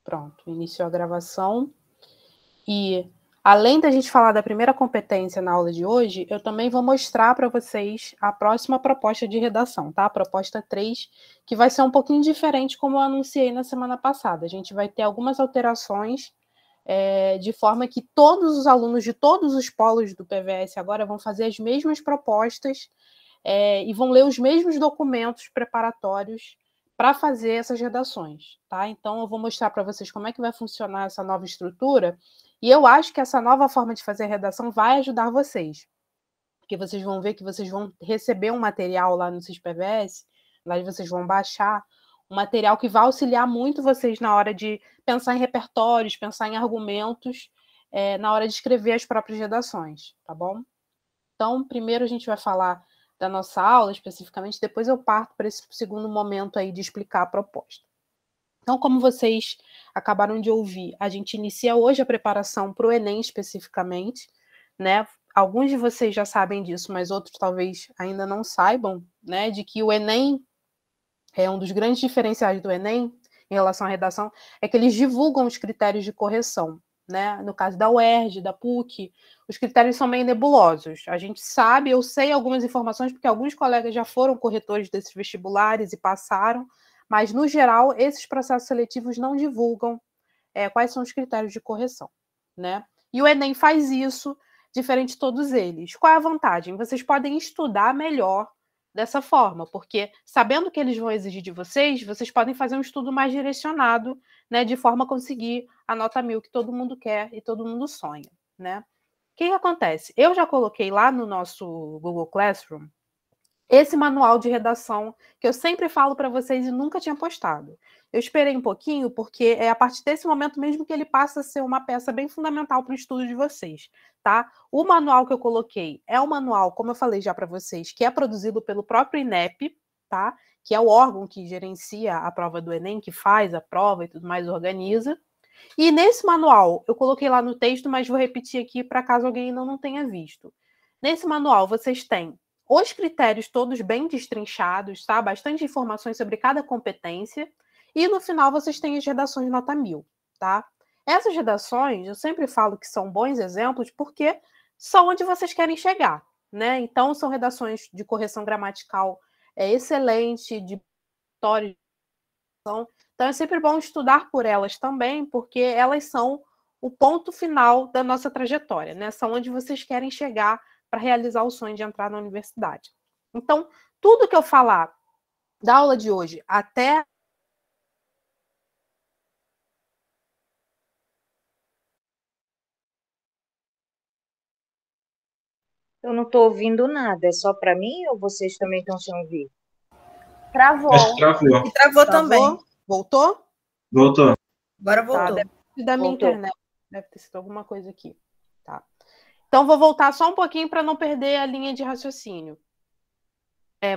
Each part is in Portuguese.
Pronto, iniciou a gravação. E, além da gente falar da primeira competência na aula de hoje, eu também vou mostrar para vocês a próxima proposta de redação, tá? A proposta 3, que vai ser um pouquinho diferente, como eu anunciei na semana passada. A gente vai ter algumas alterações, de forma que todos os alunos de todos os polos do PVS agora vão fazer as mesmas propostas e vão ler os mesmos documentos preparatórios para fazer essas redações, tá? Então, eu vou mostrar para vocês como é que vai funcionar essa nova estrutura, e eu acho que essa nova forma de fazer a redação vai ajudar vocês, porque vocês vão ver que vocês vão receber um material lá no SysPVS, lá vocês vão baixar um material que vai auxiliar muito vocês na hora de pensar em repertórios, pensar em argumentos, na hora de escrever as próprias redações, tá bom? Então, primeiro a gente vai falar da nossa aula, especificamente, depois eu parto para esse segundo momento aí de explicar a proposta. Então, como vocês acabaram de ouvir, a gente inicia hoje a preparação para o Enem especificamente, né? Alguns de vocês já sabem disso, mas outros talvez ainda não saibam, né? De que o Enem é um dos grandes diferenciais do Enem em relação à redação, é que eles divulgam os critérios de correção, né? No caso da UERJ, da PUC, os critérios são meio nebulosos. A gente sabe, eu sei algumas informações, porque alguns colegas já foram corretores desses vestibulares e passaram, mas, no geral, esses processos seletivos não divulgam quais são os critérios de correção, né? E o Enem faz isso, diferente de todos eles. Qual é a vantagem? Vocês podem estudar melhor dessa forma, porque sabendo que eles vão exigir de vocês, vocês podem fazer um estudo mais direcionado, né, de forma a conseguir a nota 1000 que todo mundo quer e todo mundo sonha, né? O que acontece? Eu já coloquei lá no nosso Google Classroom esse manual de redação que eu sempre falo para vocês e nunca tinha postado. Eu esperei um pouquinho, porque é a partir desse momento mesmo que ele passa a ser uma peça bem fundamental para o estudo de vocês, tá? O manual que eu coloquei é um manual, como eu falei já para vocês, que é produzido pelo próprio INEP, tá? Que é o órgão que gerencia a prova do Enem, que faz a prova e tudo mais, organiza. E nesse manual, eu coloquei lá no texto, mas vou repetir aqui para caso alguém ainda não tenha visto. Nesse manual, vocês têm os critérios todos bem destrinchados, tá? Bastante informações sobre cada competência. E no final vocês têm as redações nota 1000, tá? Essas redações, eu sempre falo que são bons exemplos porque são onde vocês querem chegar, né? Então, são redações de correção gramatical excelente, de história. Então, é sempre bom estudar por elas também, porque elas são o ponto final da nossa trajetória, né? São onde vocês querem chegar para realizar o sonho de entrar na universidade. Então, tudo que eu falar da aula de hoje até Eu não estou ouvindo nada, é só para mim ou vocês também estão sem ouvir? Travou. Acho que travou. E travou também. Voltou? Voltou. Agora voltou. Tá, deve ser da minha Voltou. internet. Deve ter sido alguma coisa aqui. Tá. Então, vou voltar só um pouquinho para não perder a linha de raciocínio.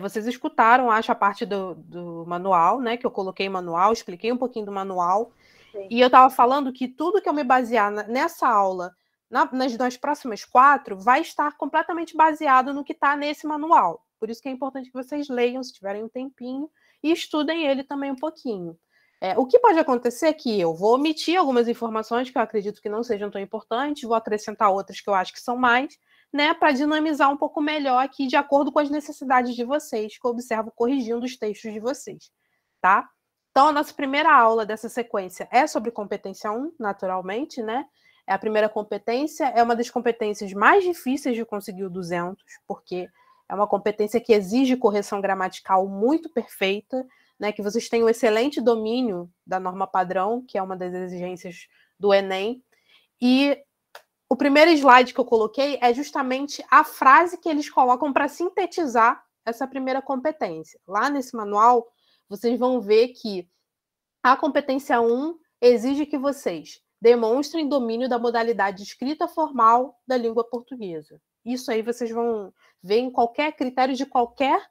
Vocês escutaram, acho, a parte do manual, né? Que eu coloquei manual, expliquei um pouquinho do manual. Sim. E eu estava falando que tudo que eu me basear nessa aula, nas próximas 4, vai estar completamente baseado no que está nesse manual. Por isso que é importante que vocês leiam, se tiverem um tempinho, e estudem ele também um pouquinho. O que pode acontecer é que eu vou omitir algumas informações que eu acredito que não sejam tão importantes, vou acrescentar outras que eu acho que são mais, né, para dinamizar um pouco melhor aqui, de acordo com as necessidades de vocês, que eu observo corrigindo os textos de vocês, tá? Então, a nossa primeira aula dessa sequência é sobre competência 1, naturalmente, né? A primeira competência é uma das competências mais difíceis de conseguir o 200, porque é uma competência que exige correção gramatical muito perfeita, né, que vocês tenham um excelente domínio da norma padrão, que é uma das exigências do Enem. E o primeiro slide que eu coloquei é justamente a frase que eles colocam para sintetizar essa primeira competência. Lá nesse manual, vocês vão ver que a competência 1 exige que vocês demonstrem domínio da modalidade escrita formal da língua portuguesa. Isso aí vocês vão ver em qualquer critério de qualquer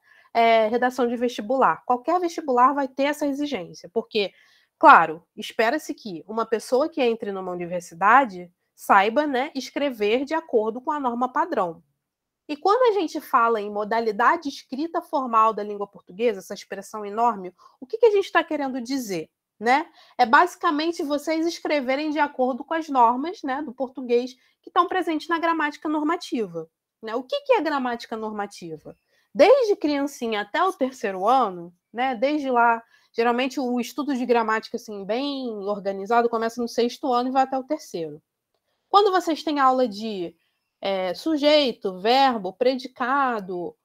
redação de vestibular. Qualquer vestibular vai ter essa exigência, porque, claro, espera-se que uma pessoa que entre numa universidade saiba, né, escrever de acordo com a norma padrão. E quando a gente fala em modalidade escrita formal da língua portuguesa, essa expressão enorme, o que a gente está querendo dizer? né? É basicamente vocês escreverem de acordo com as normas, né, do português que estão presentes na gramática normativa, né? O que é gramática normativa? Desde criancinha até o 3º ano, né? Desde lá, geralmente o estudo de gramática assim bem organizado começa no 6º ano e vai até o 3º. Quando vocês têm aula de sujeito, verbo, predicado,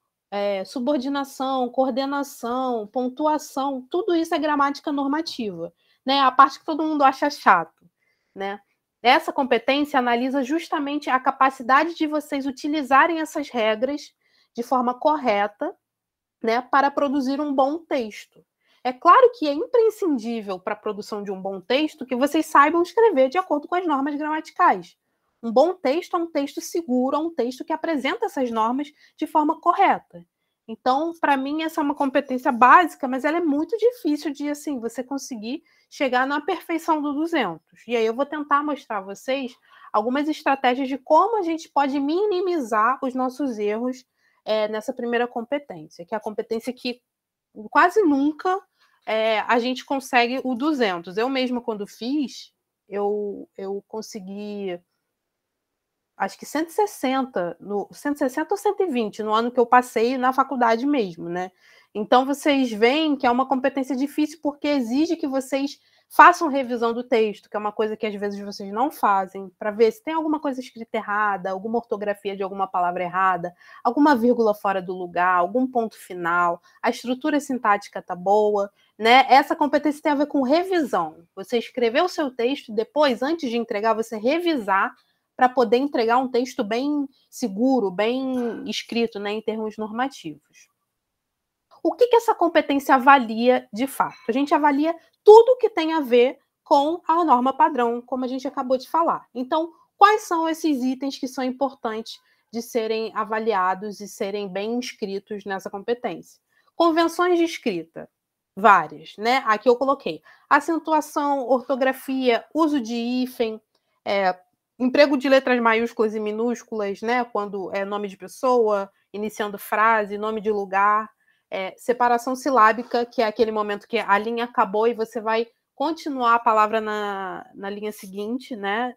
subordinação, coordenação, pontuação, tudo isso é gramática normativa, né? A parte que todo mundo acha chato, né? Essa competência analisa justamente a capacidade de vocês utilizarem essas regras de forma correta, né, para produzir um bom texto. É claro que é imprescindível para a produção de um bom texto que vocês saibam escrever de acordo com as normas gramaticais. Um bom texto é um texto seguro, é um texto que apresenta essas normas de forma correta. Então, para mim, essa é uma competência básica, mas ela é muito difícil de assim, você conseguir chegar na perfeição do 200. E aí eu vou tentar mostrar a vocês algumas estratégias de como a gente pode minimizar os nossos erros nessa primeira competência, que é a competência que quase nunca a gente consegue o 200. Eu mesma, quando fiz, eu consegui acho que 160 ou 120 no ano que eu passei na faculdade mesmo, né? Então vocês veem que é uma competência difícil porque exige que vocês façam revisão do texto, que é uma coisa que às vezes vocês não fazem, para ver se tem alguma coisa escrita errada, alguma ortografia de alguma palavra errada, alguma vírgula fora do lugar, algum ponto final, a estrutura sintática tá boa, né? Essa competência tem a ver com revisão. Você escrever o seu texto e depois, antes de entregar, você revisar para poder entregar um texto bem seguro, bem escrito, né, em termos normativos. O que essa competência avalia de fato? A gente avalia tudo que tem a ver com a norma padrão, como a gente acabou de falar. Então, quais são esses itens que são importantes de serem avaliados e serem bem inscritos nessa competência? Convenções de escrita, várias, né? Aqui eu coloquei acentuação, ortografia, uso de hífen, emprego de letras maiúsculas e minúsculas, né? Quando é nome de pessoa, iniciando frase, nome de lugar, separação silábica, que é aquele momento que a linha acabou e você vai continuar a palavra na linha seguinte, né?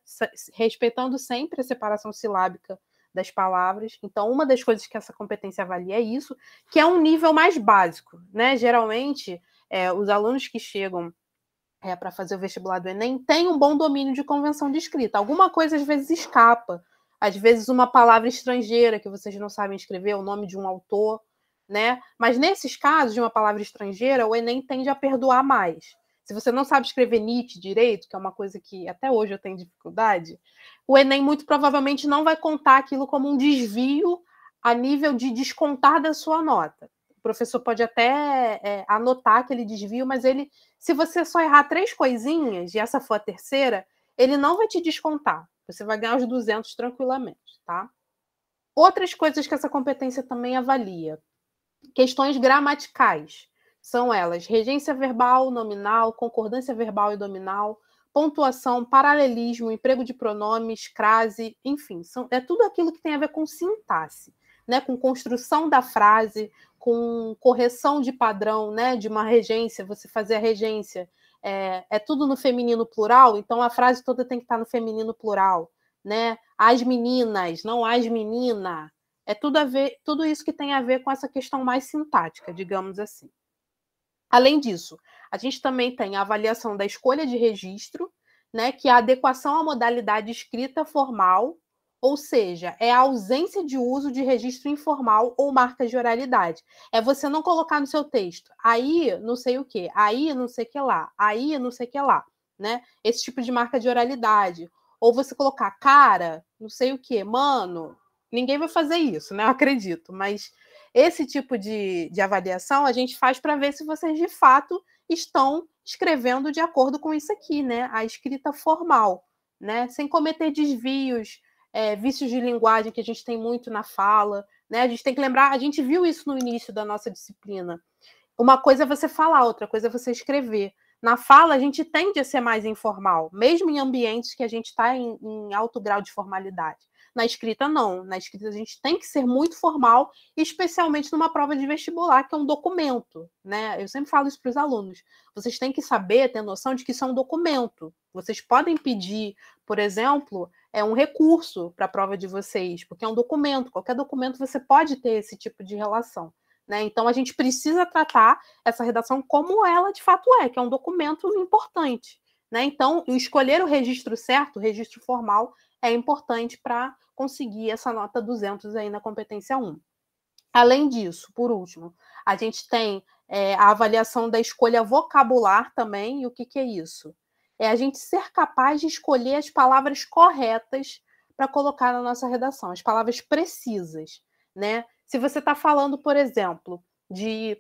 Respeitando sempre a separação silábica das palavras. Então, uma das coisas que essa competência avalia é isso, que é um nível mais básico, né? Geralmente, os alunos que chegam para fazer o vestibular do Enem têm um bom domínio de convenção de escrita. Alguma coisa, às vezes, escapa. Às vezes, uma palavra estrangeira que vocês não sabem escrever, o nome de um autor, né? Mas, nesses casos de uma palavra estrangeira, o Enem tende a perdoar mais. Se você não sabe escrever Nietzsche direito, que é uma coisa que até hoje eu tenho dificuldade, o Enem muito provavelmente não vai contar aquilo como um desvio a nível de descontar da sua nota. O professor pode até anotar aquele desvio, mas ele, se você só errar 3 coisinhas, e essa for a terceira, ele não vai te descontar. Você vai ganhar os 200 tranquilamente, tá? Outras coisas que essa competência também avalia. Questões gramaticais. São elas regência verbal, nominal, concordância verbal e nominal, pontuação, paralelismo, emprego de pronomes, crase, enfim, é tudo aquilo que tem a ver com sintaxe, né? Com construção da frase, com correção de padrão, né? De uma regência, você fazer a regência. É tudo no feminino plural, então a frase toda tem que estar no feminino plural, né? As meninas, não as menina. É tudo isso que tem a ver com essa questão mais sintática, digamos assim. Além disso, a gente também tem a avaliação da escolha de registro, né, que é a adequação à modalidade escrita formal, ou seja, é a ausência de uso de registro informal ou marcas de oralidade. É você não colocar no seu texto, aí não sei o quê, aí não sei o que lá, aí não sei o que lá, né? Esse tipo de marca de oralidade. Ou você colocar cara, não sei o quê, mano, ninguém vai fazer isso, né? Eu acredito, mas esse tipo de avaliação a gente faz para ver se vocês de fato estão escrevendo de acordo com isso aqui, né? A escrita formal, né? Sem cometer desvios, vícios de linguagem que a gente tem muito na fala, né? A gente tem que lembrar, a gente viu isso no início da nossa disciplina. Uma coisa é você falar, outra coisa é você escrever. Na fala, a gente tende a ser mais informal, mesmo em ambientes que a gente está em alto grau de formalidade. Na escrita, não. Na escrita, a gente tem que ser muito formal, especialmente numa prova de vestibular, que é um documento, né? Eu sempre falo isso para os alunos. Vocês têm que saber, ter noção de que isso é um documento. Vocês podem pedir, por exemplo, um recurso para a prova de vocês, porque é um documento. Qualquer documento você pode ter esse tipo de relação, né? Então, a gente precisa tratar essa redação como ela de fato é, que é um documento importante, né? Então, escolher o registro certo, o registro formal, é importante para conseguir essa nota 200 aí na competência 1. Além disso, por último, a gente tem a avaliação da escolha vocabular também. E o que é isso? É a gente ser capaz de escolher as palavras corretas para colocar na nossa redação, as palavras precisas, né? Se você está falando, por exemplo, de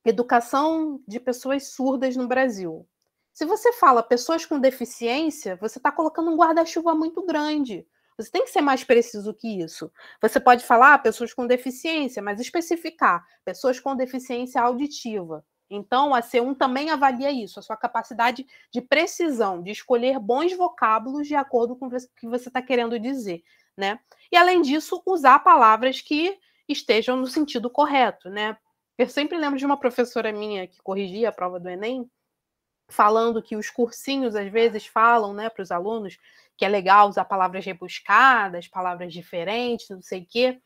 educação de pessoas surdas no Brasil, se você fala pessoas com deficiência, você está colocando um guarda-chuva muito grande. Você tem que ser mais preciso que isso. Você pode falar pessoas com deficiência, mas especificar pessoas com deficiência auditiva. Então, a C1 também avalia isso, a sua capacidade de precisão, de escolher bons vocábulos de acordo com o que você está querendo dizer, né? E, além disso, usar palavras que estejam no sentido correto, né? Eu sempre lembro de uma professora minha que corrigia a prova do Enem, falando que os cursinhos, às vezes, falam, né, para os alunos que é legal usar palavras rebuscadas, palavras diferentes, não sei o quê.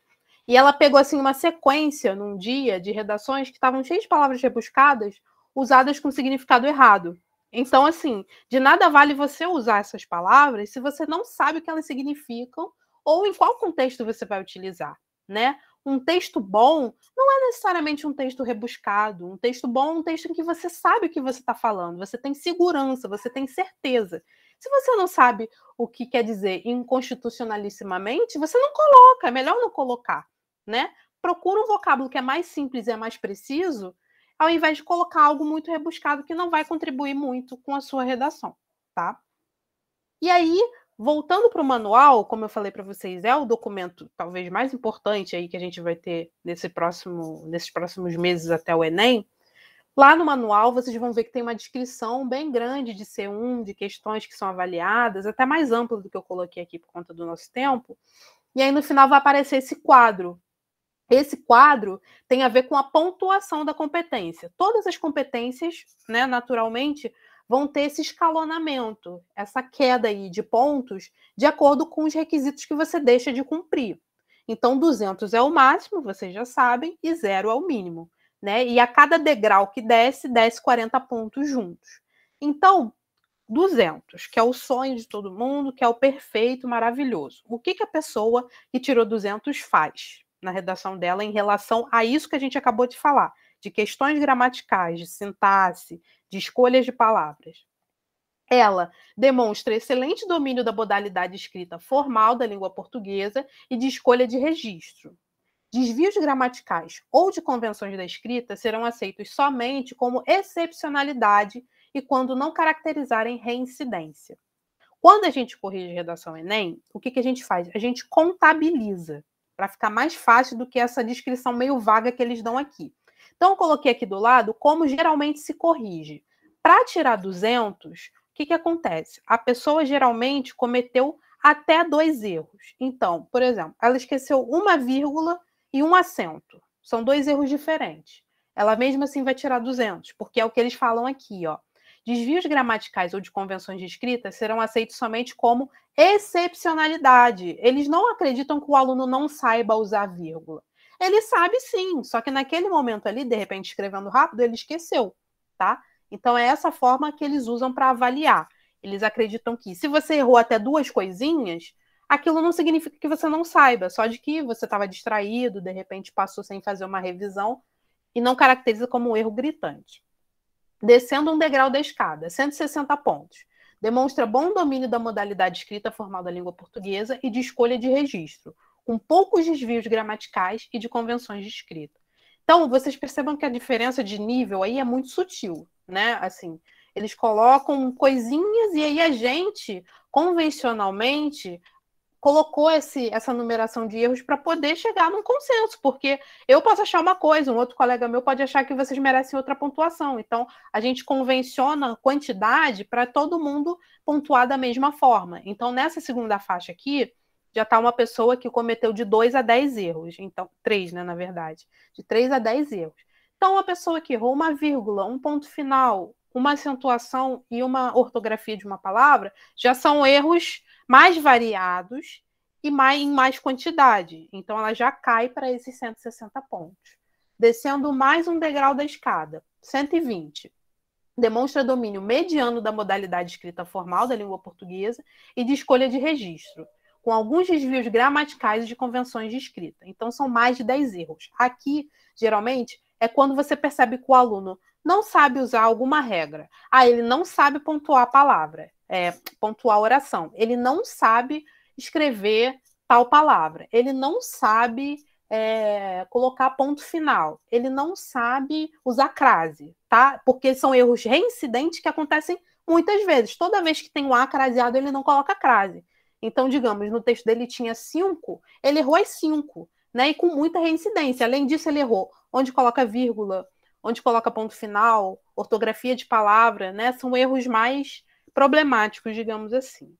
E ela pegou, assim, uma sequência, num dia, de redações que estavam cheias de palavras rebuscadas, usadas com significado errado. Então, assim, de nada vale você usar essas palavras se você não sabe o que elas significam ou em qual contexto você vai utilizar, né? Um texto bom não é necessariamente um texto rebuscado. Um texto bom é um texto em que você sabe o que você está falando, você tem segurança, você tem certeza. Se você não sabe o que quer dizer inconstitucionalissimamente, você não coloca, é melhor não colocar, né? Procura um vocábulo que é mais simples e é mais preciso, ao invés de colocar algo muito rebuscado que não vai contribuir muito com a sua redação, tá? E aí, voltando para o manual, como eu falei para vocês, é o documento talvez mais importante aí que a gente vai ter nesses próximos meses até o Enem. Lá no manual, vocês vão ver que tem uma descrição bem grande de C1, de questões que são avaliadas, até mais ampla do que eu coloquei aqui por conta do nosso tempo. E aí, no final, vai aparecer esse quadro. Esse quadro tem a ver com a pontuação da competência. Todas as competências, né, naturalmente, vão ter esse escalonamento, essa queda aí de pontos, de acordo com os requisitos que você deixa de cumprir. Então, 200 é o máximo, vocês já sabem, e 0 é o mínimo, né? E a cada degrau que desce 40 pontos juntos. Então, 200, que é o sonho de todo mundo, que é o perfeito, maravilhoso. O que a pessoa que tirou 200 faz na redação dela em relação a isso que a gente acabou de falar, de questões gramaticais, de sintaxe, de escolhas de palavras? Ela demonstra excelente domínio da modalidade escrita formal da língua portuguesa e de escolha de registro. Desvios gramaticais ou de convenções da escrita serão aceitos somente como excepcionalidade e quando não caracterizarem reincidência. Quando a gente corrige redação Enem, o que a gente faz? A gente contabiliza, para ficar mais fácil do que essa descrição meio vaga que eles dão aqui. Então, eu coloquei aqui do lado como geralmente se corrige. Para tirar 200, o que acontece? A pessoa geralmente cometeu até 2 erros. Então, por exemplo, ela esqueceu uma vírgula e um acento. São 2 erros diferentes. Ela mesmo assim vai tirar 200, porque é o que eles falam aqui, ó. Desvios gramaticais ou de convenções de escrita serão aceitos somente como excepcionalidade. Eles não acreditam que o aluno não saiba usar vírgula. Ele sabe sim, só que naquele momento ali, de repente escrevendo rápido, ele esqueceu, tá? Então é essa forma que eles usam para avaliar. Eles acreditam que se você errou até 2 coisinhas, aquilo não significa que você não saiba, só de que você estava distraído, de repente passou sem fazer uma revisão e não caracteriza como um erro gritante. Descendo um degrau da escada, 160 pontos. Demonstra bom domínio da modalidade escrita formal da língua portuguesa e de escolha de registro, com poucos desvios gramaticais e de convenções de escrita. Então, vocês percebam que a diferença de nível aí é muito sutil, né? Assim, eles colocam coisinhas e aí a gente, convencionalmente, colocou essa numeração de erros para poder chegar num consenso, porque eu posso achar uma coisa, um outro colega meu pode achar que vocês merecem outra pontuação. Então, a gente convenciona quantidade para todo mundo pontuar da mesma forma. Então, nessa segunda faixa aqui, já está uma pessoa que cometeu de 2 a 10 erros. Então, 3, né, na verdade. De 3 a 10 erros. Então, uma pessoa que errou uma vírgula, um ponto final, uma acentuação e uma ortografia de uma palavra, já são erros mais variados e em mais quantidade. Então, ela já cai para esses 160 pontos. Descendo mais um degrau da escada, 120. Demonstra domínio mediano da modalidade escrita formal da língua portuguesa e de escolha de registro, com alguns desvios gramaticais e de convenções de escrita. Então, são mais de 10 erros. Aqui, geralmente, é quando você percebe que o aluno não sabe usar alguma regra. Ele não sabe pontuar a palavra, pontuar a oração. Ele não sabe escrever tal palavra. Ele não sabe colocar ponto final. Ele não sabe usar crase, tá? Porque são erros reincidentes que acontecem muitas vezes. Toda vez que tem um A craseado, ele não coloca crase. Então, digamos, no texto dele tinha 5, ele errou as 5, né? E com muita reincidência. Além disso, ele errou onde coloca vírgula, onde coloca ponto final, ortografia de palavra, né? São erros mais problemáticos, digamos assim.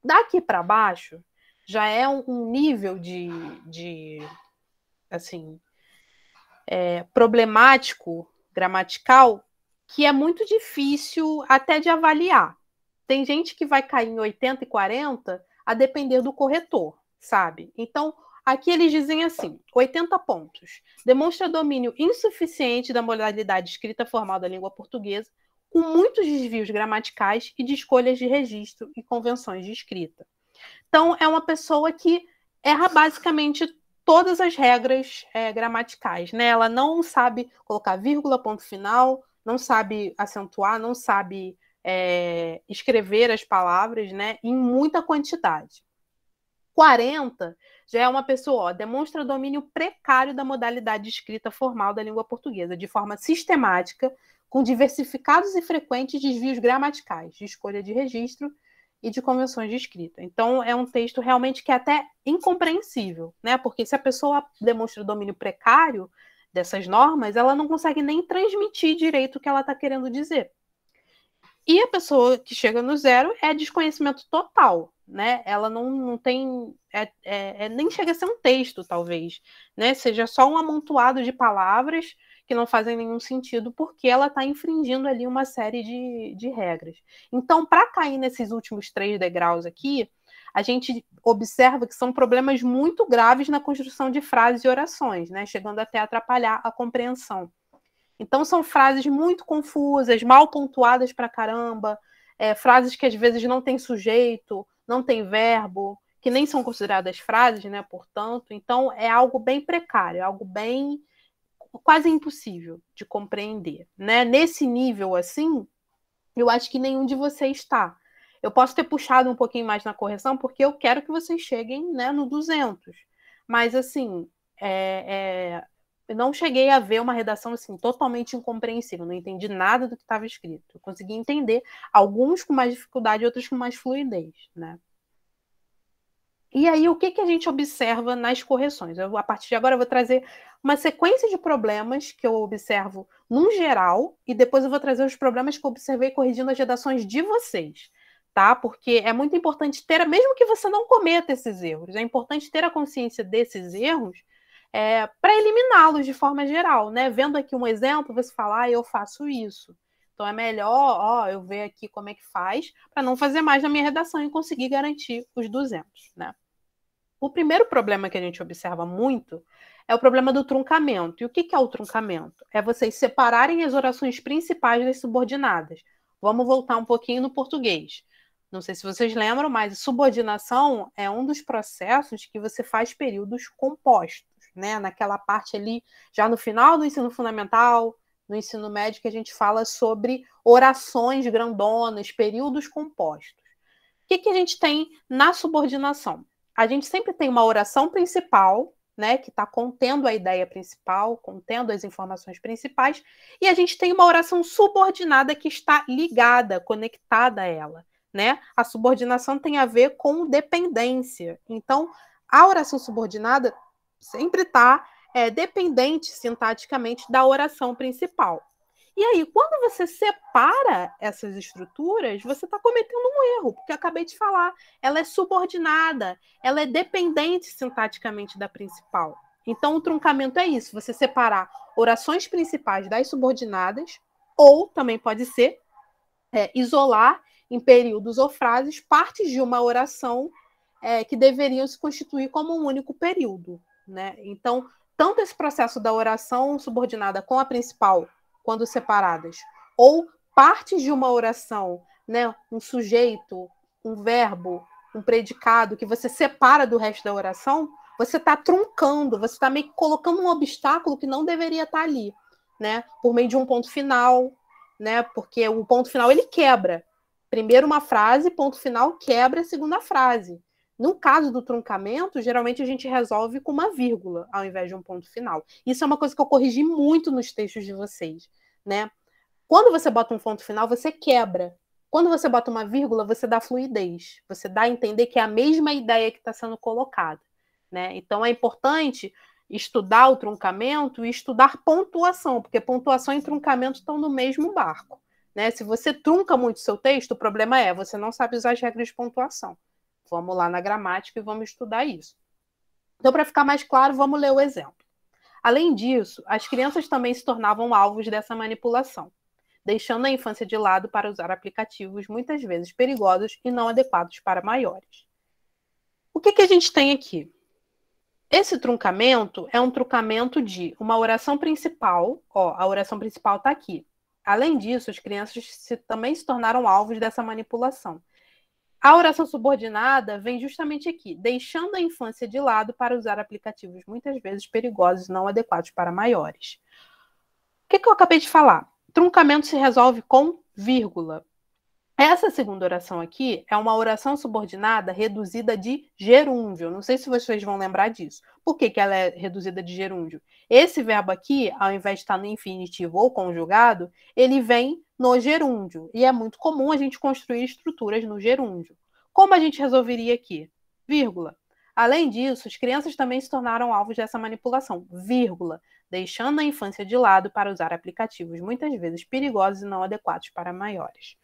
Daqui para baixo, já é um nível assim, problemático, gramatical, que é muito difícil até de avaliar. Tem gente que vai cair em 80 e 40 a depender do corretor, sabe? Então, aqui eles dizem assim, 80 pontos. Demonstra domínio insuficiente da modalidade escrita formal da língua portuguesa, com muitos desvios gramaticais e de escolhas de registro e convenções de escrita. Então, é uma pessoa que erra basicamente todas as regras gramaticais, né? Ela não sabe colocar vírgula, ponto final, não sabe acentuar, não sabe escrever as palavras, né? Em muita quantidade. 40 já é uma pessoa, demonstra domínio precário da modalidade escrita formal da língua portuguesa, de forma sistemática, com diversificados e frequentes desvios gramaticais, de escolha de registro e de convenções de escrita. Então, é um texto realmente que é até incompreensível, né? Porque se a pessoa demonstra domínio precário dessas normas, ela não consegue nem transmitir direito o que ela está querendo dizer. E a pessoa que chega no 0 é desconhecimento total, né? Ela não tem... nem chega a ser um texto, talvez, né? Seja só um amontoado de palavras que não fazem nenhum sentido, porque ela está infringindo ali uma série de regras. Então, para cair nesses últimos 3 degraus aqui, a gente observa que são problemas muito graves na construção de frases e orações, né? Chegando até a atrapalhar a compreensão. Então, são frases muito confusas, mal pontuadas pra caramba, frases que às vezes não têm sujeito, não tem verbo, que nem são consideradas frases, né? Portanto, então é algo bem precário, algo bem quase impossível de compreender, né? Nesse nível, assim, eu acho que nenhum de vocês está. Eu posso ter puxado um pouquinho mais na correção, porque eu quero que vocês cheguem, né, no 200. Mas, assim, eu não cheguei a ver uma redação assim, totalmente incompreensível. Não entendi nada do que estava escrito. Eu consegui entender alguns com mais dificuldade, outros com mais fluidez, né? E aí, o que a gente observa nas correções? A partir de agora, eu vou trazer uma sequência de problemas que eu observo num geral, e depois eu vou trazer os problemas que eu observei corrigindo as redações de vocês, tá? Porque é muito importante ter, mesmo que você não cometa esses erros, é importante ter a consciência desses erros para eliminá-los de forma geral, né? Vendo aqui um exemplo, você fala, eu faço isso. Então é melhor eu ver aqui como é que faz, para não fazer mais na minha redação e conseguir garantir os 200, né? O primeiro problema que a gente observa muito é o problema do truncamento. E o que é o truncamento? É vocês separarem as orações principais das subordinadas. Vamos voltar um pouquinho no português. Não sei se vocês lembram, mas subordinação é um dos processos que você faz períodos compostos, né? Naquela parte ali, já no final do ensino fundamental, no ensino médio, que a gente fala sobre orações grandonas, períodos compostos. O que a gente tem na subordinação? A gente sempre tem uma oração principal, né, que está contendo a ideia principal, contendo as informações principais, e a gente tem uma oração subordinada que está ligada, conectada a ela, né? A subordinação tem a ver com dependência. Então, a oração subordinada sempre está dependente sintaticamente da oração principal. E aí, quando você separa essas estruturas, você está cometendo um erro, porque eu acabei de falar, ela é subordinada, ela é dependente sintaticamente da principal. Então, o truncamento é isso, você separar orações principais das subordinadas, ou também pode ser isolar em períodos ou frases partes de uma oração que deveriam se constituir como um único período, né? Então, tanto esse processo da oração subordinada com a principal, quando separadas, ou partes de uma oração, né? Um sujeito, um verbo, um predicado, que você separa do resto da oração, você está truncando, você está meio que colocando um obstáculo que não deveria estar ali, né? Por meio de um ponto final, né? Porque o ponto final ele quebra. Primeiro uma frase, ponto final, quebra a segunda frase. No caso do truncamento, geralmente a gente resolve com uma vírgula, ao invés de um ponto final. Isso é uma coisa que eu corrigi muito nos textos de vocês, né? Quando você bota um ponto final, você quebra. Quando você bota uma vírgula, você dá fluidez. Você dá a entender que é a mesma ideia que está sendo colocada, né? Então é importante estudar o truncamento e estudar pontuação, porque pontuação e truncamento estão no mesmo barco, né? Se você trunca muito seu texto, o problema é você não sabe usar as regras de pontuação. Vamos lá na gramática e vamos estudar isso. Então, para ficar mais claro, vamos ler o exemplo. Além disso, as crianças também se tornavam alvos dessa manipulação, deixando a infância de lado para usar aplicativos muitas vezes perigosos e não adequados para maiores. O que a gente tem aqui? Esse truncamento é um truncamento de uma oração principal, a oração principal está aqui. Além disso, as crianças também se tornaram alvos dessa manipulação. A oração subordinada vem justamente aqui, deixando a infância de lado para usar aplicativos muitas vezes perigosos e não adequados para maiores. O que eu acabei de falar? Truncamento se resolve com vírgula. Essa segunda oração aqui é uma oração subordinada reduzida de gerúndio. Não sei se vocês vão lembrar disso. Por que ela é reduzida de gerúndio? Esse verbo aqui, ao invés de estar no infinitivo ou conjugado, ele vem no gerúndio. E é muito comum a gente construir estruturas no gerúndio. Como a gente resolveria aqui? Vírgula. Além disso, as crianças também se tornaram alvos dessa manipulação, vírgula, deixando a infância de lado para usar aplicativos muitas vezes perigosos e não adequados para maiores.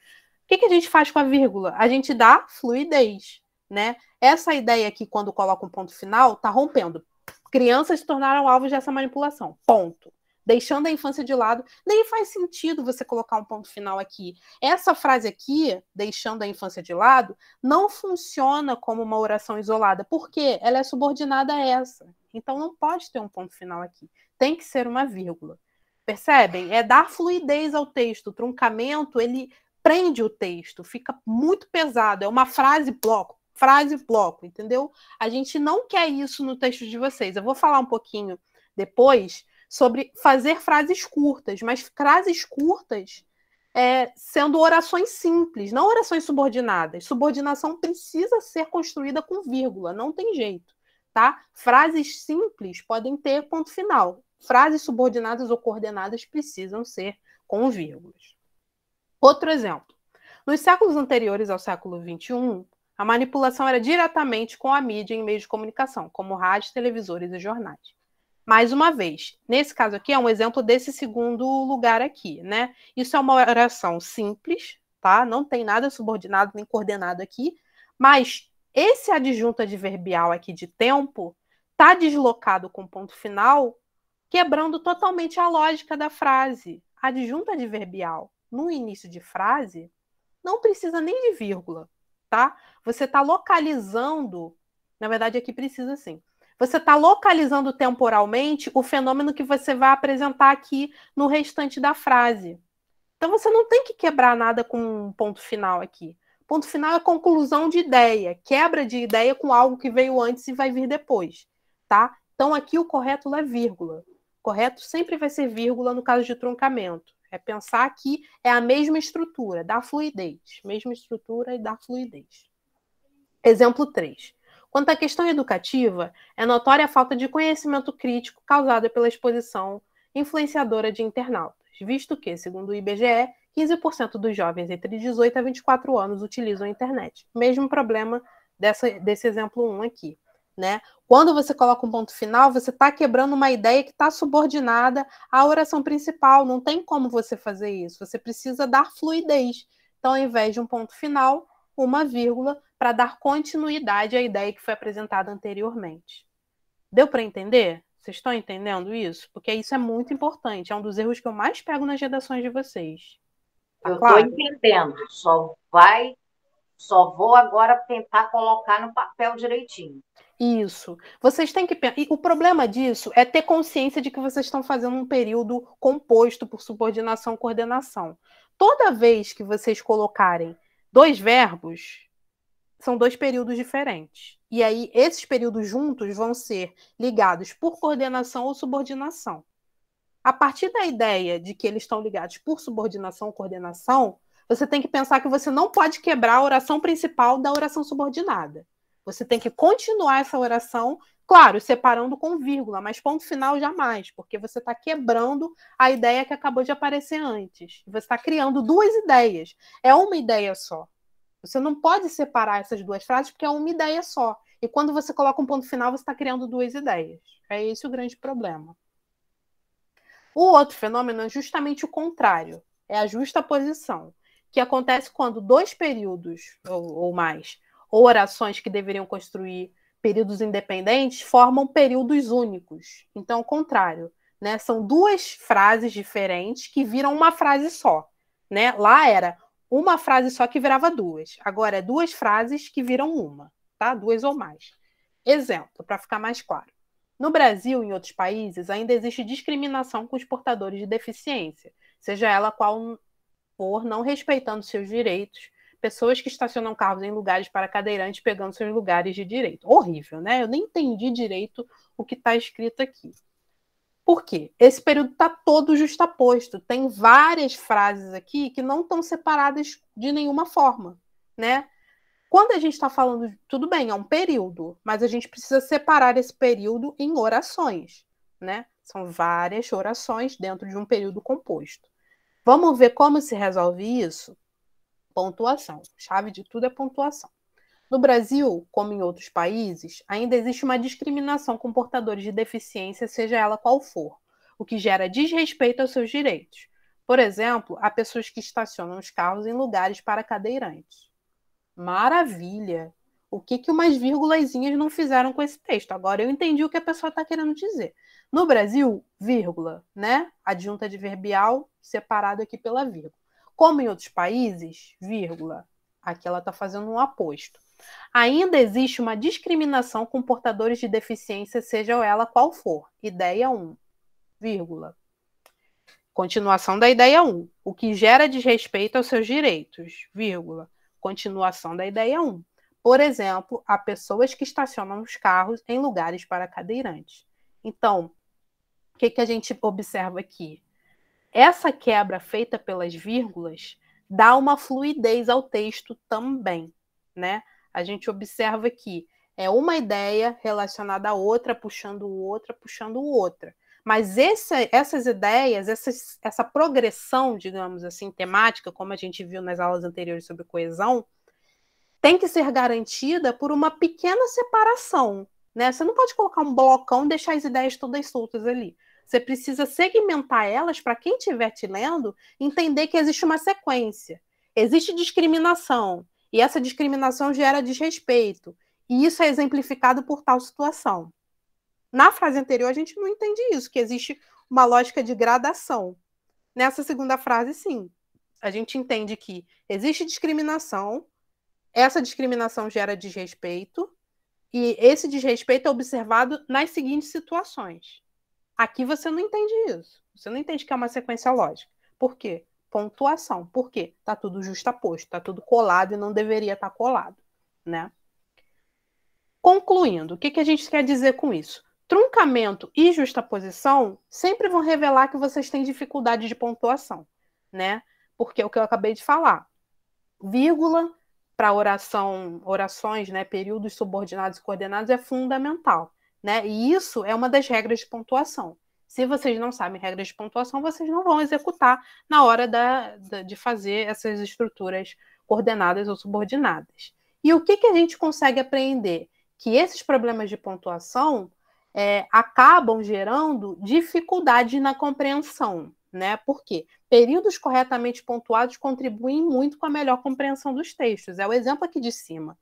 O que a gente faz com a vírgula? A gente dá fluidez, né? Essa ideia aqui, quando coloca um ponto final, está rompendo. Crianças se tornaram alvos dessa manipulação. Ponto. Deixando a infância de lado. Nem faz sentido você colocar um ponto final aqui. Essa frase aqui, deixando a infância de lado, não funciona como uma oração isolada. Por quê? Ela é subordinada a essa. Então não pode ter um ponto final aqui. Tem que ser uma vírgula. Percebem? É dar fluidez ao texto. O truncamento, ele prende o texto, fica muito pesado, é uma frase bloco, entendeu? A gente não quer isso no texto de vocês. Eu vou falar um pouquinho depois sobre fazer frases curtas, mas frases curtas sendo orações simples, não orações subordinadas. Subordinação precisa ser construída com vírgula, não tem jeito, tá? Frases simples podem ter ponto final. Frases subordinadas ou coordenadas precisam ser com vírgulas. Outro exemplo. Nos séculos anteriores ao século XXI, a manipulação era diretamente com a mídia em meios de comunicação, como rádios, televisores e jornais. Mais uma vez, nesse caso aqui é um exemplo desse segundo lugar aqui, né? Isso é uma oração simples, tá? Não tem nada subordinado nem coordenado aqui, mas esse adjunto adverbial aqui de tempo está deslocado com ponto final, quebrando totalmente a lógica da frase. Adjunto adverbial no início de frase não precisa nem de vírgula, tá? Você está localizando, na verdade aqui precisa sim, você está localizando temporalmente o fenômeno que você vai apresentar aqui no restante da frase. Então você não tem que quebrar nada com um ponto final aqui. Ponto final é conclusão de ideia, quebra de ideia com algo que veio antes e vai vir depois, tá? Então aqui o correto é vírgula. O correto sempre vai ser vírgula no caso de truncamento. É pensar que é a mesma estrutura, dá fluidez. Mesma estrutura e dá fluidez. Exemplo 3. Quanto à questão educativa, é notória a falta de conhecimento crítico causada pela exposição influenciadora de internautas, visto que, segundo o IBGE, 15% dos jovens entre 18 a 24 anos utilizam a internet. Mesmo problema desse exemplo 1 aqui. né? Quando você coloca um ponto final, você está quebrando uma ideia que está subordinada à oração principal. Não tem como você fazer isso. Você precisa dar fluidez. Então, ao invés de um ponto final, uma vírgula para dar continuidade à ideia que foi apresentada anteriormente. Deu para entender? Vocês estão entendendo isso? Porque isso é muito importante. É um dos erros que eu mais pego nas redações de vocês. Tá Eu claro? estou entendendo. Só vou agora tentar colocar no papel direitinho. Isso. Vocês têm que pensar. E o problema disso é ter consciência de que vocês estão fazendo um período composto por subordinação e coordenação. Toda vez que vocês colocarem dois verbos, são dois períodos diferentes. E aí, esses períodos juntos vão ser ligados por coordenação ou subordinação. A partir da ideia de que eles estão ligados por subordinação ou coordenação, você tem que pensar que você não pode quebrar a oração principal da oração subordinada. Você tem que continuar essa oração, claro, separando com vírgula, mas ponto final jamais, porque você está quebrando a ideia que acabou de aparecer antes. Você está criando duas ideias. É uma ideia só. Você não pode separar essas duas frases porque é uma ideia só. E quando você coloca um ponto final, você está criando duas ideias. É esse o grande problema. O outro fenômeno é justamente o contrário. É a justaposição, que acontece quando dois períodos ou mais, ou orações que deveriam construir períodos independentes, formam períodos únicos. Então, o contrário. Né? São duas frases diferentes que viram uma frase só. Né? Lá era uma frase só que virava duas. Agora é duas frases que viram uma. Tá? Duas ou mais. Exemplo, para ficar mais claro. No Brasil e em outros países, ainda existe discriminação com os portadores de deficiência, seja ela qual for, não respeitando seus direitos, pessoas que estacionam carros em lugares para cadeirantes pegando seus lugares de direito. Horrível, né? Eu nem entendi direito o que está escrito aqui. Por quê? Esse período está todo justaposto. Tem várias frases aqui que não estão separadas de nenhuma forma, né? Quando a gente está falando, tudo bem, é um período, mas a gente precisa separar esse período em orações, né? São várias orações dentro de um período composto. Vamos ver como se resolve isso? Pontuação. Chave de tudo é pontuação. No Brasil, como em outros países, ainda existe uma discriminação com portadores de deficiência, seja ela qual for, o que gera desrespeito aos seus direitos. Por exemplo, há pessoas que estacionam os carros em lugares para cadeirantes. Maravilha! O que umas vírgulazinhas não fizeram com esse texto? Agora eu entendi o que a pessoa está querendo dizer. No Brasil, vírgula, né? Adjunta adverbial separado aqui pela vírgula. Como em outros países, vírgula. Aqui ela está fazendo um aposto. Ainda existe uma discriminação com portadores de deficiência, seja ela qual for. Ideia 1, vírgula. Continuação da ideia 1. O que gera desrespeito aos seus direitos, vírgula. Continuação da ideia 1. Por exemplo, há pessoas que estacionam os carros em lugares para cadeirantes. Então, o que a gente observa aqui? Essa quebra feita pelas vírgulas dá uma fluidez ao texto também, né? A gente observa que é uma ideia relacionada a outra, puxando outra. Mas essas ideias, essa progressão, digamos assim, temática, como a gente viu nas aulas anteriores sobre coesão, tem que ser garantida por uma pequena separação, né? Você não pode colocar um blocão e deixar as ideias todas soltas ali. Você precisa segmentar elas para quem estiver te lendo entender que existe uma sequência. Existe discriminação, e essa discriminação gera desrespeito. E isso é exemplificado por tal situação. Na frase anterior, a gente não entende isso, que existe uma lógica de gradação. Nessa segunda frase, sim. A gente entende que existe discriminação, essa discriminação gera desrespeito, e esse desrespeito é observado nas seguintes situações. Aqui você não entende isso. Você não entende que é uma sequência lógica. Por quê? Pontuação. Por quê? Está tudo justaposto, está tudo colado e não deveria estar colado, né? Concluindo, o que a gente quer dizer com isso? Truncamento e justaposição sempre vão revelar que vocês têm dificuldade de pontuação, né? Porque é o que eu acabei de falar. Vírgula para orações, né, períodos subordinados e coordenados é fundamental, né? E isso é uma das regras de pontuação. Se vocês não sabem regras de pontuação, vocês não vão executar na hora de fazer essas estruturas coordenadas ou subordinadas. E o que a gente consegue aprender? que esses problemas de pontuação acabam gerando dificuldade na compreensão, né? Por quê? Períodos corretamente pontuados contribuem muito com a melhor compreensão dos textos. É o exemplo aqui de cima.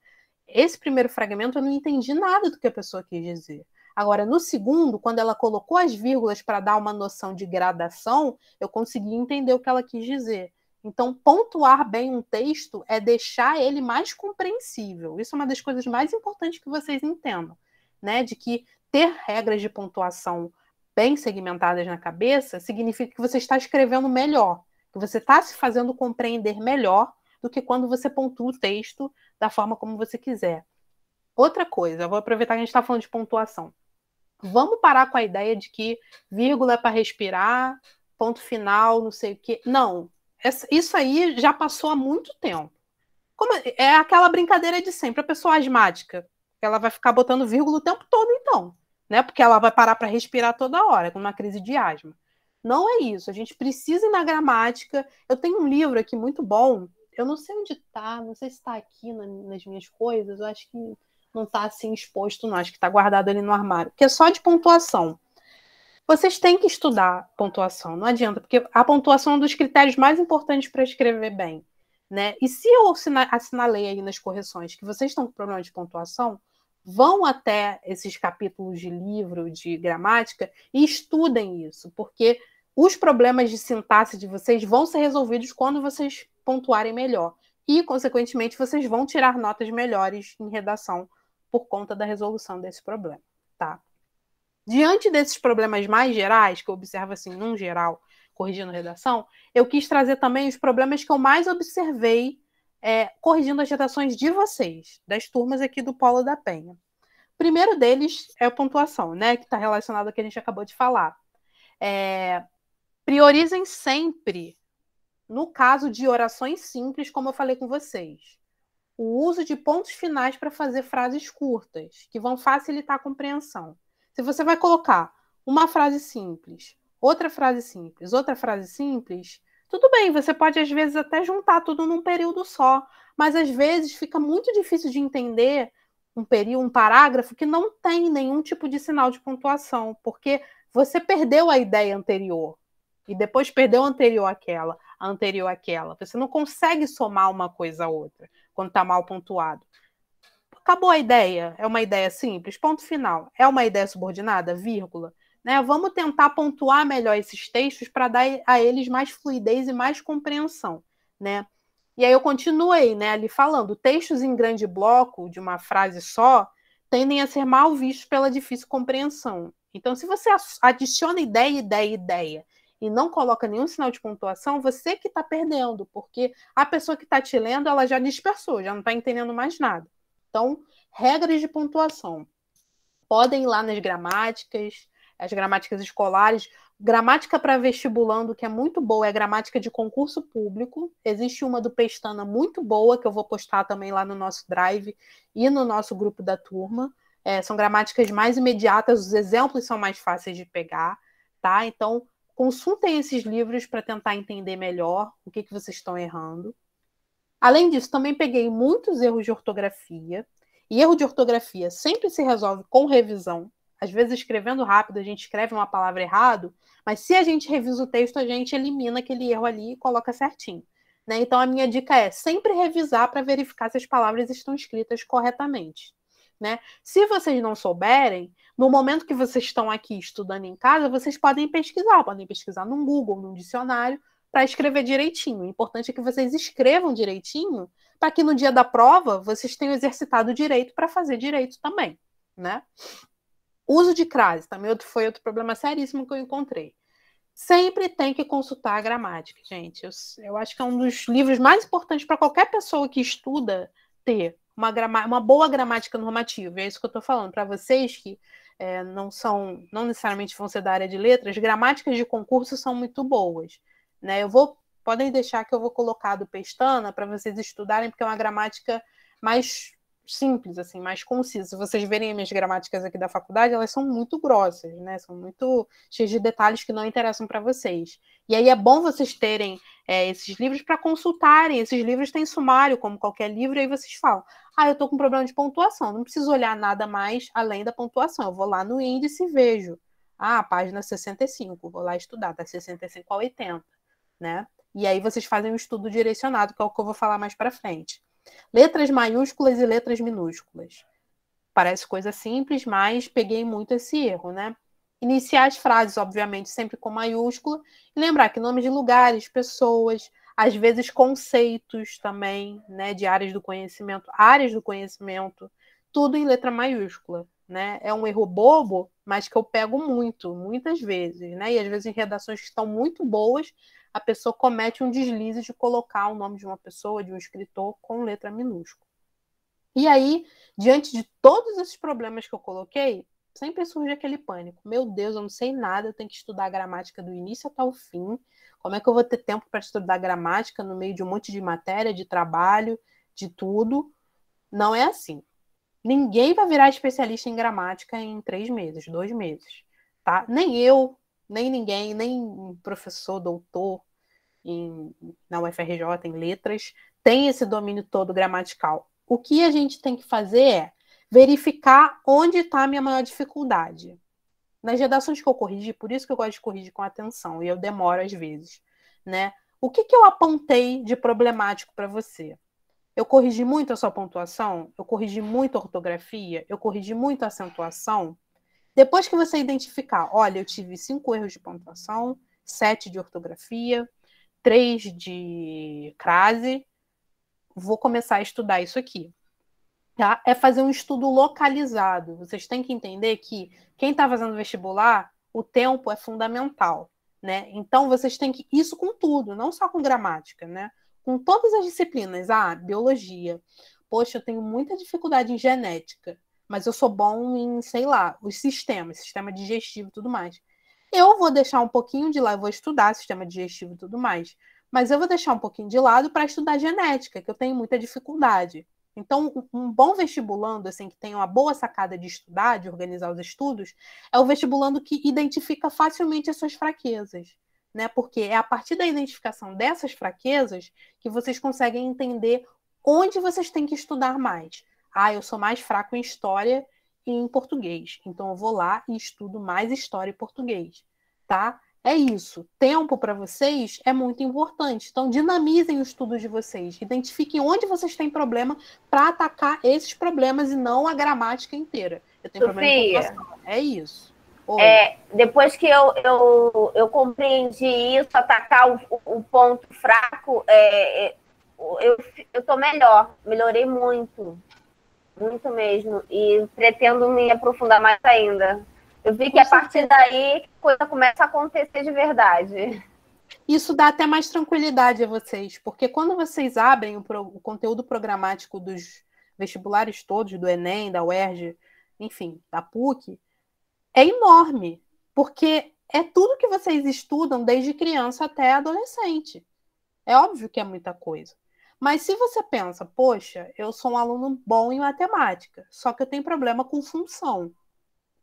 Esse primeiro fragmento eu não entendi nada do que a pessoa quis dizer. Agora, no segundo, quando ela colocou as vírgulas para dar uma noção de gradação, eu consegui entender o que ela quis dizer. Então, pontuar bem um texto é deixar ele mais compreensível. Isso é uma das coisas mais importantes que vocês entendam, né? De que ter regras de pontuação bem segmentadas na cabeça significa que você está escrevendo melhor, que você está se fazendo compreender melhor do que quando você pontua o texto da forma como você quiser. Outra coisa, eu vou aproveitar que a gente está falando de pontuação. Vamos parar com a ideia de que vírgula é para respirar, ponto final, não sei o quê. Não, isso aí já passou há muito tempo. É aquela brincadeira de sempre, a pessoa asmática, ela vai ficar botando vírgula o tempo todo, então, né? Porque ela vai parar para respirar toda hora, com uma crise de asma. Não é isso, a gente precisa ir na gramática. Eu tenho um livro aqui muito bom, eu não sei onde está, não sei se está aqui nas minhas coisas, eu acho que não está assim exposto, não, acho que está guardado ali no armário, que é só de pontuação. Vocês têm que estudar pontuação, não adianta, porque a pontuação é um dos critérios mais importantes para escrever bem, né? E se eu assinalei aí nas correções que vocês estão com problema de pontuação, vão até esses capítulos de livro de gramática e estudem isso, porque os problemas de sintaxe de vocês vão ser resolvidos quando vocês pontuarem melhor. E, consequentemente, vocês vão tirar notas melhores em redação por conta da resolução desse problema, tá? Diante desses problemas mais gerais, que eu observo assim, num geral, corrigindo a redação, eu quis trazer também os problemas que eu mais observei corrigindo as redações de vocês, das turmas aqui do Polo da Penha. O primeiro deles é a pontuação, né, que está relacionado ao que a gente acabou de falar. Priorizem sempre, no caso de orações simples, como eu falei com vocês, o uso de pontos finais para fazer frases curtas, que vão facilitar a compreensão. Se você vai colocar uma frase simples, outra frase simples, outra frase simples, tudo bem, você pode às vezes até juntar tudo num período só, mas às vezes fica muito difícil de entender um parágrafo que não tem nenhum tipo de sinal de pontuação, porque você perdeu a ideia anterior e depois perdeu a anterior àquela. Você não consegue somar uma coisa a outra quando está mal pontuado. Acabou a ideia, é uma ideia simples, ponto final. É uma ideia subordinada, vírgula. Né? Vamos tentar pontuar melhor esses textos para dar a eles mais fluidez e mais compreensão. Né? E aí eu continuei, né, ali falando, textos em grande bloco, de uma frase só, tendem a ser mal vistos pela difícil compreensão. Então, se você adiciona ideia, e não coloca nenhum sinal de pontuação, você que está perdendo, porque a pessoa que está te lendo, ela já dispersou, já não está entendendo mais nada. Então, regras de pontuação. Podem ir lá nas gramáticas, as gramáticas escolares. Gramática para vestibulando, que é muito boa, é gramática de concurso público. Existe uma do Pestana muito boa, que eu vou postar também lá no nosso Drive e no nosso grupo da turma. São gramáticas mais imediatas, os exemplos são mais fáceis de pegar, tá? Então, consultem esses livros para tentar entender melhor o que vocês estão errando. Além disso, também peguei muitos erros de ortografia. E erro de ortografia sempre se resolve com revisão. Às vezes, escrevendo rápido, a gente escreve uma palavra errado, mas se a gente revisa o texto, a gente elimina aquele erro ali e coloca certinho. Né? Então, a minha dica é sempre revisar para verificar se as palavras estão escritas corretamente. Né? Se vocês não souberem, no momento que vocês estão aqui estudando em casa, vocês podem pesquisar no Google, num dicionário, para escrever direitinho. O importante é que vocês escrevam direitinho, para que no dia da prova vocês tenham exercitado direito para fazer direito também. Né? Uso de crase também foi outro problema seríssimo que eu encontrei. Sempre tem que consultar a gramática, gente. Eu acho que é um dos livros mais importantes para qualquer pessoa que estuda ter uma boa gramática normativa. É isso que eu estou falando. Para vocês que não necessariamente vão ser da área de letras, gramáticas de concurso são muito boas. Né? Podem deixar que eu vou colocar do Pestana para vocês estudarem, porque é uma gramática mais simples, assim, mais concisas. Se vocês verem as minhas gramáticas aqui da faculdade, elas são muito grossas, né? São muito cheias de detalhes que não interessam para vocês. E aí é bom vocês terem esses livros para consultarem. Esses livros têm sumário, como qualquer livro, e aí vocês falam: eu estou com problema de pontuação, não preciso olhar nada mais além da pontuação. Eu vou lá no índice e vejo. Página 65, vou lá estudar, tá 65 a 80, né? E aí vocês fazem um estudo direcionado, que é o que eu vou falar mais para frente. Letras maiúsculas e letras minúsculas. Parece coisa simples, mas peguei muito esse erro, né? Iniciar as frases, obviamente, sempre com maiúscula. E lembrar que nomes de lugares, pessoas, às vezes conceitos também, né? De áreas do conhecimento, tudo em letra maiúscula, né? É um erro bobo, mas que eu pego muitas vezes, né? E às vezes em redações que estão muito boas, a pessoa comete um deslize de colocar o nome de uma pessoa, de um escritor, com letra minúscula. E aí, diante de todos esses problemas que eu coloquei, sempre surge aquele pânico. Meu Deus, eu não sei nada, eu tenho que estudar a gramática do início até o fim. Como é que eu vou ter tempo para estudar gramática no meio de um monte de matéria, de trabalho, de tudo? Não é assim. Ninguém vai virar especialista em gramática em 3 meses, 2 meses, tá? Nem eu, nem ninguém, nem professor, doutor na UFRJ, em letras, tem esse domínio todo gramatical. O que a gente tem que fazer é verificar onde está a minha maior dificuldade. Nas redações que eu corrigi, por isso que eu gosto de corrigir com atenção, e eu demoro às vezes, né? O que eu apontei de problemático para você? Eu corrigi muito a sua pontuação? Eu corrigi muito a ortografia? Eu corrigi muito a acentuação? Depois que você identificar, olha, eu tive 5 erros de pontuação, 7 de ortografia, 3 de crase, vou começar a estudar isso aqui. Tá? É fazer um estudo localizado. Vocês têm que entender que quem está fazendo vestibular, o tempo é fundamental, né? Então vocês têm que isso com tudo, não só com gramática, né? Com todas as disciplinas. Biologia. Poxa, eu tenho muita dificuldade em genética, mas eu sou bom em, sei lá, os sistemas, sistema digestivo e tudo mais. Eu vou deixar um pouquinho de lado, eu vou estudar sistema digestivo e tudo mais, mas eu vou deixar um pouquinho de lado para estudar genética, que eu tenho muita dificuldade. Então, um bom vestibulando, assim, que tem uma boa sacada de estudar, de organizar os estudos, é o vestibulando que identifica facilmente as suas fraquezas, né? Porque é a partir da identificação dessas fraquezas que vocês conseguem entender onde vocês têm que estudar mais. Eu sou mais fraco em história e em português, então eu vou lá e estudo mais história e português, tá? É isso. Tempo para vocês é muito importante. Então, dinamizem o estudo de vocês. Identifiquem onde vocês têm problema para atacar esses problemas e não a gramática inteira. Eu tenho problema de pontuação. É isso. Depois que eu compreendi isso, atacar o ponto fraco, eu tô melhor. Melhorei muito. Muito mesmo. E pretendo me aprofundar mais ainda. Eu vi que a partir daí a coisa começa a acontecer de verdade. Isso dá até mais tranquilidade a vocês, porque quando vocês abrem o conteúdo programático dos vestibulares todos, do Enem, da UERJ, enfim, da PUC, é enorme, porque é tudo que vocês estudam desde criança até adolescente. É óbvio que é muita coisa. Mas se você pensa, poxa, eu sou um aluno bom em matemática, só que eu tenho problema com função.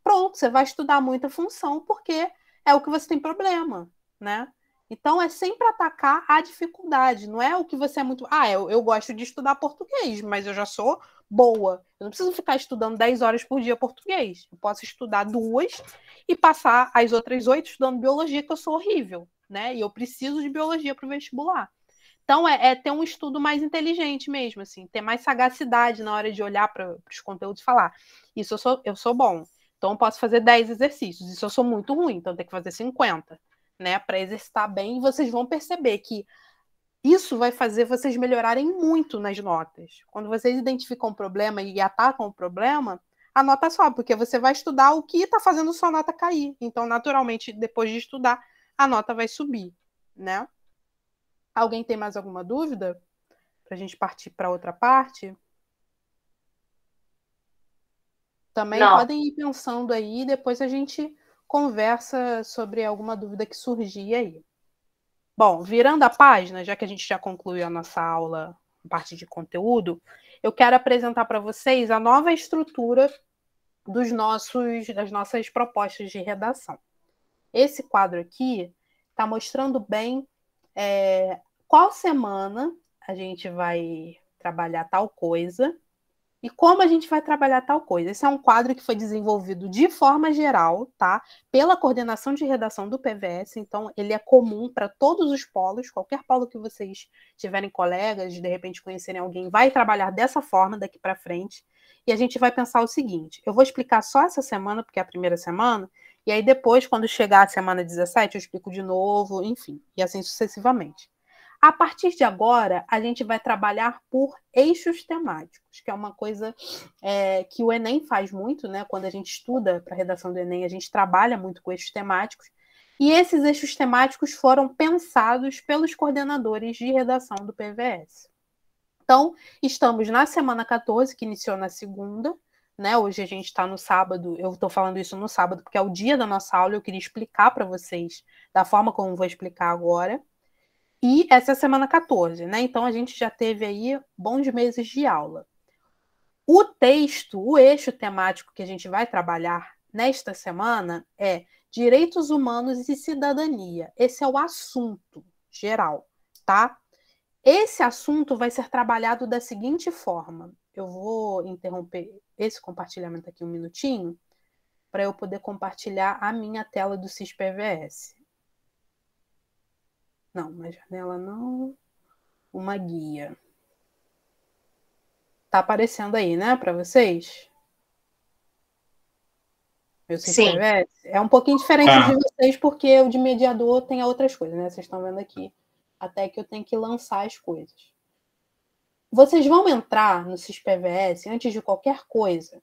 Pronto, você vai estudar muita função porque é o que você tem problema, né? Então é sempre atacar a dificuldade, não é o que você é muito. Eu gosto de estudar português, mas eu já sou boa. Eu não preciso ficar estudando 10 horas por dia português. Eu posso estudar 2 e passar as outras 8 estudando biologia, que eu sou horrível, né? E eu preciso de biologia para o vestibular. Então, é ter um estudo mais inteligente mesmo, assim, ter mais sagacidade na hora de olhar para os conteúdos e falar: isso eu sou bom, então eu posso fazer 10 exercícios, isso eu sou muito ruim, então eu tenho que fazer 50, né, para exercitar bem, e vocês vão perceber que isso vai fazer vocês melhorarem muito nas notas. Quando vocês identificam um problema e atacam o problema, a nota sobe, porque você vai estudar o que está fazendo sua nota cair. Então, naturalmente, depois de estudar, a nota vai subir, né? Alguém tem mais alguma dúvida? Para a gente partir para outra parte? Também Não. Podem ir pensando aí, depois a gente conversa sobre alguma dúvida que surgir aí. Bom, virando a página, já que a gente já concluiu a nossa aula, a parte de conteúdo, eu quero apresentar para vocês a nova estrutura das nossas propostas de redação. Esse quadro aqui está mostrando bem qual semana a gente vai trabalhar tal coisa e como a gente vai trabalhar tal coisa. Esse é um quadro que foi desenvolvido de forma geral, tá? Pela coordenação de redação do PVS, então ele é comum para todos os polos, qualquer polo que vocês tiverem colegas, de repente conhecerem alguém, vai trabalhar dessa forma daqui para frente. E a gente vai pensar o seguinte, eu vou explicar só essa semana, porque é a primeira semana, e aí depois, quando chegar a semana 17, eu explico de novo, enfim, e assim sucessivamente. A partir de agora, a gente vai trabalhar por eixos temáticos, que é uma coisa que o Enem faz muito, né? Quando a gente estuda para a redação do Enem, a gente trabalha muito com eixos temáticos, e esses eixos temáticos foram pensados pelos coordenadores de redação do PVS. Então, estamos na semana 14, que iniciou na segunda, né? Hoje a gente está no sábado, eu estou falando isso no sábado, porque é o dia da nossa aula, eu queria explicar para vocês da forma como vou explicar agora. E essa é a semana 14, né? Então a gente já teve aí bons meses de aula. O texto, o eixo temático que a gente vai trabalhar nesta semana é Direitos Humanos e Cidadania. Esse é o assunto geral, tá? Esse assunto vai ser trabalhado da seguinte forma. Eu vou interromper esse compartilhamento aqui um minutinho para eu poder compartilhar a minha tela do SIS-PVS. Não, uma janela não. Uma guia. Tá aparecendo aí, né, para vocês? Meu SIS-PVS? É um pouquinho diferente de vocês, porque o de mediador tem outras coisas, né? Vocês estão vendo aqui. Até que eu tenho que lançar as coisas. Vocês vão entrar no SIS-PVS antes de qualquer coisa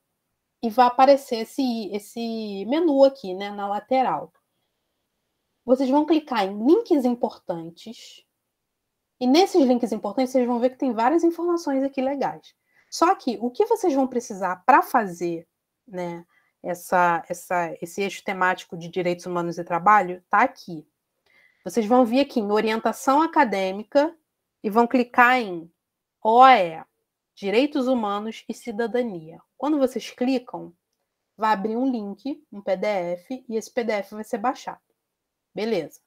e vai aparecer esse menu aqui, né, na lateral. Vocês vão clicar em links importantes e nesses links importantes vocês vão ver que tem várias informações aqui legais. Só que o que vocês vão precisar para fazer, né, esse eixo temático de direitos humanos e trabalho está aqui. Vocês vão vir aqui em orientação acadêmica e vão clicar em OE, Direitos Humanos e Cidadania. Quando vocês clicam, vai abrir um link, um PDF, e esse PDF vai ser baixado. Beleza.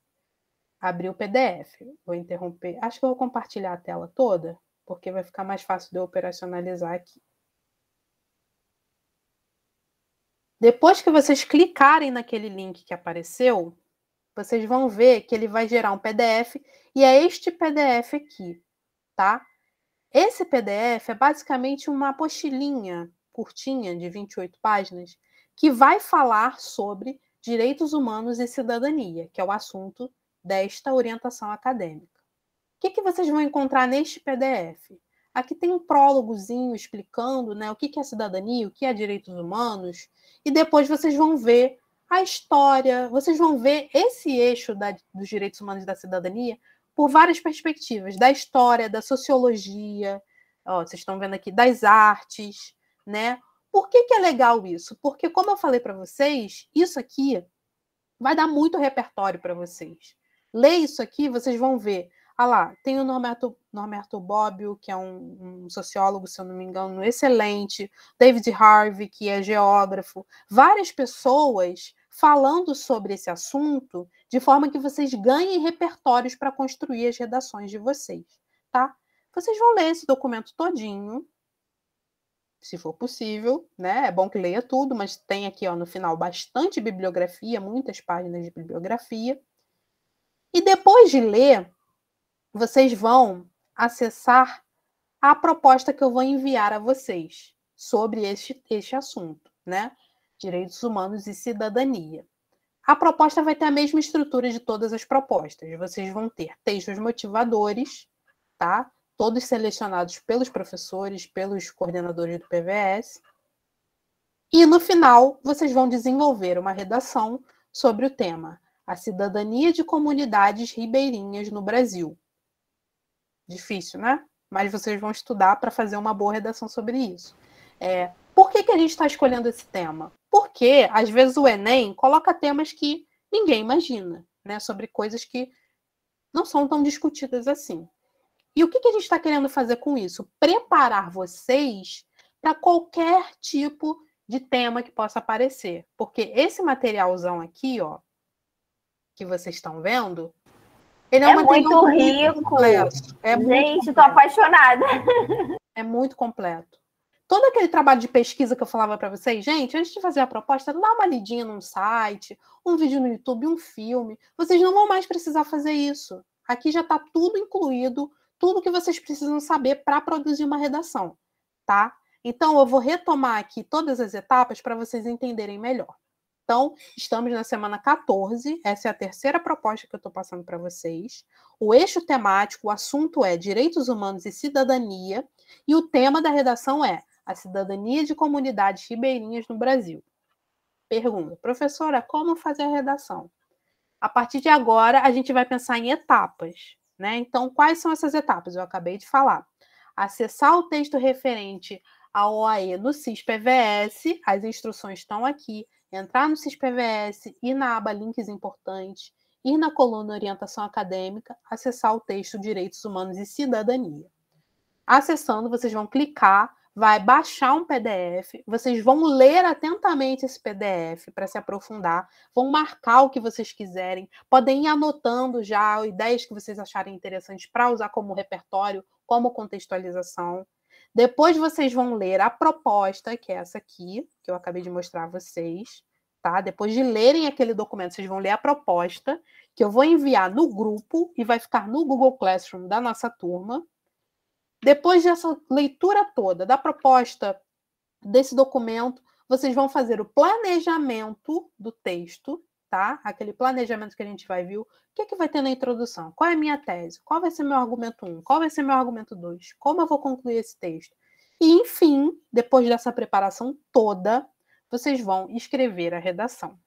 Abriu o PDF. Vou interromper. Acho que eu vou compartilhar a tela toda, porque vai ficar mais fácil de eu operacionalizar aqui. Depois que vocês clicarem naquele link que apareceu, vocês vão ver que ele vai gerar um PDF, e é este PDF aqui, tá? Esse PDF é basicamente uma apostilinha curtinha, de 28 páginas, que vai falar sobre direitos humanos e cidadania, que é o assunto desta orientação acadêmica. O que vocês vão encontrar neste PDF? Aqui tem um prólogozinho explicando, né, o que é cidadania, o que é direitos humanos, e depois vocês vão ver a história, vocês vão ver esse eixo dos direitos humanos e da cidadania por várias perspectivas, da história, da sociologia, ó, vocês estão vendo aqui, das artes, né? Por que é legal isso? Porque, como eu falei para vocês, isso aqui vai dar muito repertório para vocês. Lê isso aqui, vocês vão ver. Ah lá, tem o Norberto Bobbio, que é um sociólogo, se eu não me engano, excelente. David Harvey, que é geógrafo. Várias pessoas falando sobre esse assunto de forma que vocês ganhem repertórios para construir as redações de vocês, tá? Vocês vão ler esse documento todinho, se for possível, né? É bom que leia tudo, mas tem aqui, ó, no final bastante bibliografia, muitas páginas de bibliografia. E depois de ler, vocês vão acessar a proposta que eu vou enviar a vocês sobre este assunto, né? Direitos humanos e cidadania. A proposta vai ter a mesma estrutura de todas as propostas. Vocês vão ter textos motivadores, tá? Todos selecionados pelos professores, pelos coordenadores do PVS. E, no final, vocês vão desenvolver uma redação sobre o tema A Cidadania de Comunidades Ribeirinhas no Brasil. Difícil, né? Mas vocês vão estudar para fazer uma boa redação sobre isso. Por que a gente está escolhendo esse tema? Porque, às vezes, o Enem coloca temas que ninguém imagina, né? Sobre coisas que não são tão discutidas assim. E o que a gente está querendo fazer com isso? Preparar vocês para qualquer tipo de tema que possa aparecer. Porque esse materialzão aqui, ó, que vocês estão vendo, ele é um muito rico. Completo. Gente, estou apaixonada. É muito completo. Todo aquele trabalho de pesquisa que eu falava para vocês, gente, antes de fazer a proposta, dá uma lidinha num site, um vídeo no YouTube, um filme. Vocês não vão mais precisar fazer isso. Aqui já está tudo incluído, tudo que vocês precisam saber para produzir uma redação, tá? Então, eu vou retomar aqui todas as etapas para vocês entenderem melhor. Então, estamos na semana 14, essa é a terceira proposta que eu estou passando para vocês. O eixo temático, o assunto é Direitos Humanos e Cidadania, e o tema da redação é a cidadania de comunidades ribeirinhas no Brasil. Pergunta, professora, como fazer a redação? A partir de agora, a gente vai pensar em etapas, né? Então, quais são essas etapas? Eu acabei de falar. Acessar o texto referente ao OAE no SIS-PVS, as instruções estão aqui. Entrar no SIS-PVS, ir na aba Links Importantes, ir na coluna Orientação Acadêmica, acessar o texto Direitos Humanos e Cidadania. Acessando, vocês vão clicar, vai baixar um PDF, vocês vão ler atentamente esse PDF para se aprofundar, vão marcar o que vocês quiserem, podem ir anotando já ideias que vocês acharem interessantes para usar como repertório, como contextualização. Depois vocês vão ler a proposta, que é essa aqui, que eu acabei de mostrar a vocês, tá? Depois de lerem aquele documento, vocês vão ler a proposta, que eu vou enviar no grupo e vai ficar no Google Classroom da nossa turma. Depois dessa leitura toda da proposta, desse documento, vocês vão fazer o planejamento do texto, tá? Aquele planejamento que a gente vai ver. O que vai ter na introdução? Qual é a minha tese? Qual vai ser meu argumento 1? Qual vai ser meu argumento 2? Como eu vou concluir esse texto? E, enfim, depois dessa preparação toda, vocês vão escrever a redação,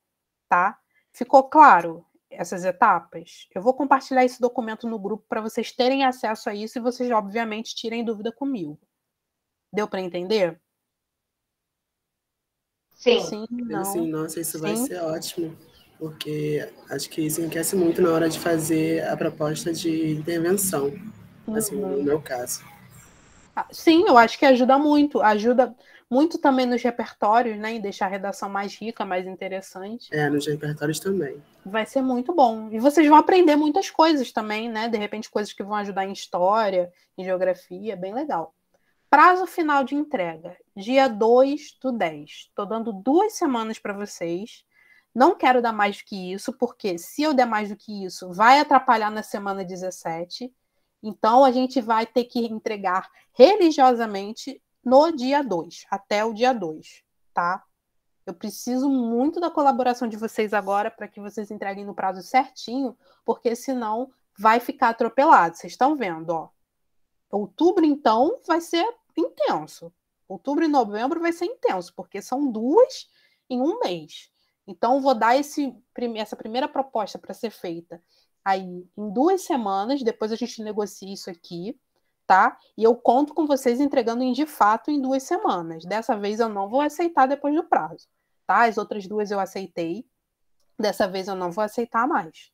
tá? Ficou claro essas etapas? Eu vou compartilhar esse documento no grupo para vocês terem acesso a isso e vocês, obviamente, tirem dúvida comigo. Deu para entender? Sim. Sim, não. Sim, nossa, isso Sim. vai ser ótimo, porque acho que isso enriquece muito na hora de fazer a proposta de intervenção, assim, no meu caso. Sim, eu acho que ajuda muito também nos repertórios, né, em deixar a redação mais rica, mais interessante. Nos repertórios também. Vai ser muito bom. E vocês vão aprender muitas coisas também, né, de repente coisas que vão ajudar em história, em geografia, bem legal. Prazo final de entrega, dia 2/10. Estou dando 2 semanas para vocês. Não quero dar mais do que isso, porque se eu der mais do que isso, vai atrapalhar na semana 17. Então, a gente vai ter que entregar religiosamente no dia 2, até o dia 2, tá? Eu preciso muito da colaboração de vocês agora para que vocês entreguem no prazo certinho, porque senão vai ficar atropelado. Vocês estão vendo, ó. Outubro, então, vai ser intenso. Outubro e novembro vai ser intenso, porque são 2 em um mês. Então, vou dar essa primeira proposta para ser feita aí em 2 semanas, depois a gente negocia isso aqui, tá? E eu conto com vocês entregando de fato em 2 semanas. Dessa vez eu não vou aceitar depois do prazo, tá? As outras 2 eu aceitei. Dessa vez eu não vou aceitar mais,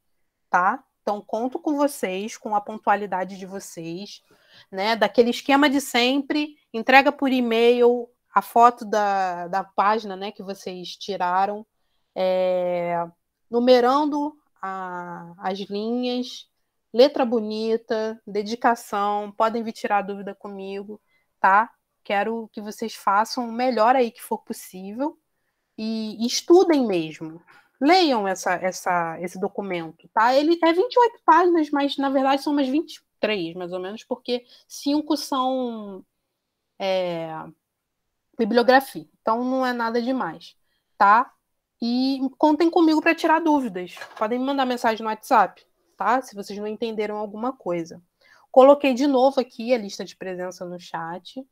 tá? Então, conto com vocês, com a pontualidade de vocês, né? Daquele esquema de sempre, entrega por e-mail a foto da página, né, que vocês tiraram, numerando as linhas, letra bonita, dedicação, podem vir tirar dúvida comigo, tá? Quero que vocês façam o melhor aí que for possível e estudem mesmo. Leiam esse documento, tá? Ele é 28 páginas, mas na verdade são umas 23, mais ou menos, porque 5 são bibliografia. Então não é nada demais, tá? E contem comigo para tirar dúvidas. Podem me mandar mensagem no WhatsApp, tá? Se vocês não entenderam alguma coisa. Coloquei de novo aqui a lista de presença no chat.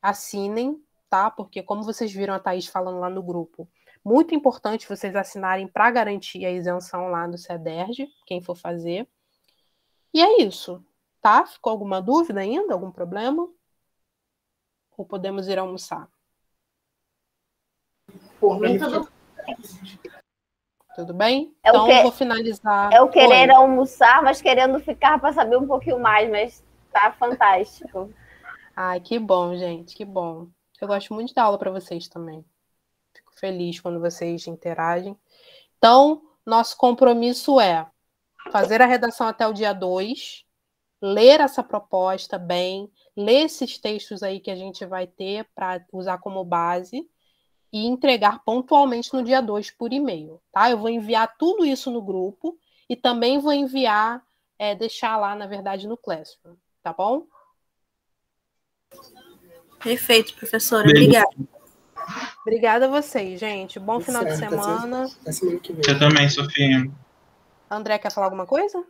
Assinem, tá? Porque como vocês viram a Thaís falando lá no grupo, muito importante vocês assinarem para garantir a isenção lá no CEDERJ, quem for fazer. E é isso, tá? Ficou alguma dúvida ainda? Algum problema? Ou podemos ir almoçar? Por mim, tudo bem? Então, eu vou finalizar. Eu querer almoçar, mas querendo ficar para saber um pouquinho mais, mas Tá fantástico. Ai, que bom, gente, que bom. Eu gosto muito de dar aula para vocês também. Fico feliz quando vocês interagem. Então, nosso compromisso é fazer a redação até o dia 2, ler essa proposta bem, ler esses textos aí que a gente vai ter para usar como base e entregar pontualmente no dia 2 por e-mail, tá? Eu vou enviar tudo isso no grupo e também vou enviar, deixar lá, na verdade, no Classroom, tá bom? Perfeito, professora. Obrigada. Obrigada a vocês, gente. Bom final de semana. Até semana que vem. Eu também, Sofia. André, quer falar alguma coisa?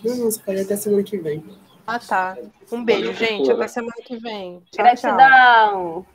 Não, você pode até semana que vem. Ah, tá. Um beijo, gente. Até semana que vem. Tchau, tchau. Gratidão.